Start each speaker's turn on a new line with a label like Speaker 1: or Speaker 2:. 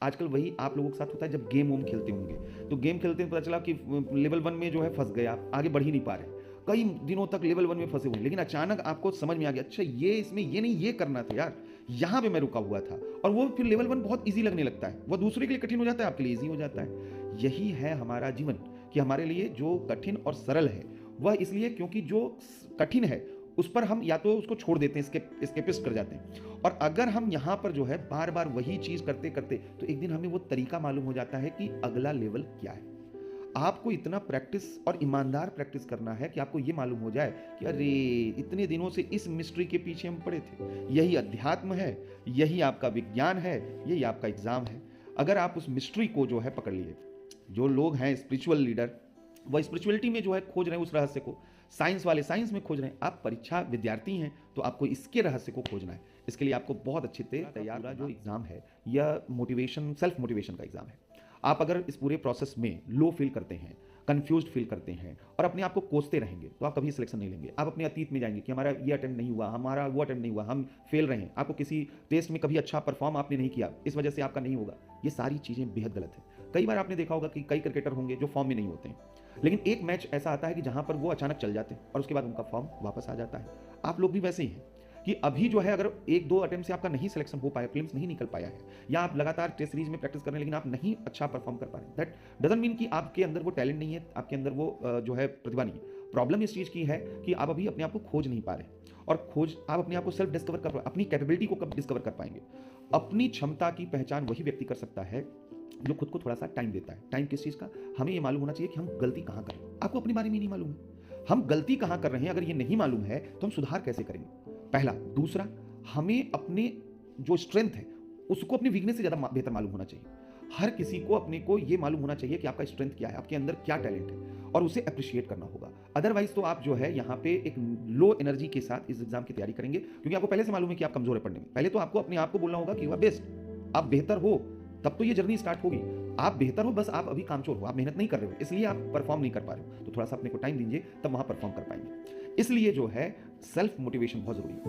Speaker 1: आजकल वही आप लोगों के साथ होता है जब गेम वूम खेलते होंगे, तो गेम खेलते हैं पता चला कि लेवल 1 में जो है फँस गए आप, आगे बढ़ ही नहीं पा रहे। कई दिनों तक लेवल 1 में फँसे हुए हैं, लेकिन अचानक आपको समझ में आ गया, अच्छा ये इसमें ये नहीं ये करना था यार, यहाँ पे मैं रुका हुआ था। और वो फिर लेवल 1 बहुत ईज़ी लगने लगता है। वो दूसरे के लिए कठिन हो जाता है, आपके लिए ईज़ी हो जाता है। यही है हमारा जीवन, कि हमारे लिए जो कठिन और सरल है, वह इसलिए क्योंकि जो कठिन है उस पर हम या तो उसको छोड़ देते हैं, एस्केपिस्ट कर जाते हैं। और अगर हम यहाँ पर जो है बार बार वही चीज़ करते करते, तो एक दिन हमें वो तरीका मालूम हो जाता है कि अगला लेवल क्या है। आपको इतना प्रैक्टिस और ईमानदार प्रैक्टिस करना है कि आपको ये मालूम हो जाए कि अरे इतने दिनों से इस मिस्ट्री के पीछे हम पड़े थे, यही अध्यात्म है, यही आपका विज्ञान है, यही आपका एग्जाम है। अगर आप उस मिस्ट्री को जो है पकड़ लिए, जो लोग हैं स्पिरिचुअल लीडर, वह स्पिरिचुअलिटी में जो है खोज रहे हैं उस रहस्य को, साइंस वाले साइंस में खोज रहे हैं, आप परीक्षा विद्यार्थी हैं तो आपको इसके रहस्य को खोजना है। इसके लिए आपको बहुत अच्छे से तैयार, जो एग्जाम है यह मोटिवेशन, सेल्फ मोटिवेशन का एग्जाम है। आप अगर इस पूरे प्रोसेस में लो फील करते हैं, कंफ्यूज्ड फील करते हैं और अपने आप को कोसते रहेंगे, तो आप कभी सिलेक्शन नहीं लेंगे। आप अपने अतीत में जाएंगे कि हमारा ये अटेम्प्ट नहीं हुआ, हमारा वो अटेम्प्ट नहीं हुआ, हम फेल रहे हैं, आपको किसी टेस्ट में कभी अच्छा परफॉर्म आपने नहीं किया, इस वजह से आपका नहीं होगा। ये सारी चीज़ें बेहद गलत है। कई बार आपने देखा होगा कि कई क्रिकेटर होंगे जो फॉर्म में नहीं होते हैं, लेकिन एक मैच ऐसा आता है कि जहां पर वो अचानक चल जाते हैं और उसके बाद उनका फॉर्म वापस आ जाता है। आप लोग भी वैसे ही हैं कि अभी जो है अगर एक दो अटेम्प्ट से आपका नहीं सिलेक्शन हो पाया, प्रीलिम्स नहीं निकल पाया है, या आप लगातार टेस्ट सीरीज में प्रैक्टिस कर रहे हैं लेकिन आप नहीं अच्छा परफॉर्म कर पा रहे हैं, दैट डजंट मीन कि आपके अंदर वो टैलेंट नहीं है, आपके अंदर वो जो है प्रतिभा नहीं है। प्रॉब्लम इस चीज़ की है कि आप अभी अपने आप को खोज नहीं पा रहे, और खोज आप अपने आप को सेल्फ डिस्कवर कर, अपनी कैपेबिलिटी को कब डिस्कवर कर पाएंगे। अपनी क्षमता की पहचान वही व्यक्ति कर सकता है जो खुद को थोड़ा सा टाइम देता है। टाइम किस चीज़ का, हमें ये मालूम होना चाहिए कि हम गलती कहाँ कर रहे हैं। आपको अपने बारे में नहीं मालूम है, हम गलती कहाँ कर रहे हैं, अगर ये नहीं मालूम है तो हम सुधार कैसे करेंगे, पहला। दूसरा, हमें अपने जो स्ट्रेंथ है उसको अपनी वीकनेस से ज़्यादा बेहतर मालूम होना चाहिए। हर किसी को अपने को ये मालूम होना चाहिए कि आपका स्ट्रेंथ क्या है, आपके अंदर क्या टैलेंट है, और उसे अप्रिशिएट करना होगा। अदरवाइज तो आप जो है यहाँ पे एक लो एनर्जी के साथ इस एग्जाम की तैयारी करेंगे, क्योंकि आपको पहले से मालूम है कि आप कमजोर है पढ़ने में। पहले तो आपको अपने आप को बोलना होगा कि यू आर बेस्ट, आप बेहतर हो, तब तो ये जर्नी स्टार्ट होगी। आप बेहतर हो, बस आप अभी कामचोर हो, आप मेहनत नहीं कर रहे हो, इसलिए आप परफॉर्म नहीं कर पा रहे हो। तो थोड़ा सा अपने को टाइम दीजिए, तब वहां परफॉर्म कर पाएंगे। इसलिए जो है सेल्फ मोटिवेशन बहुत जरूरी है।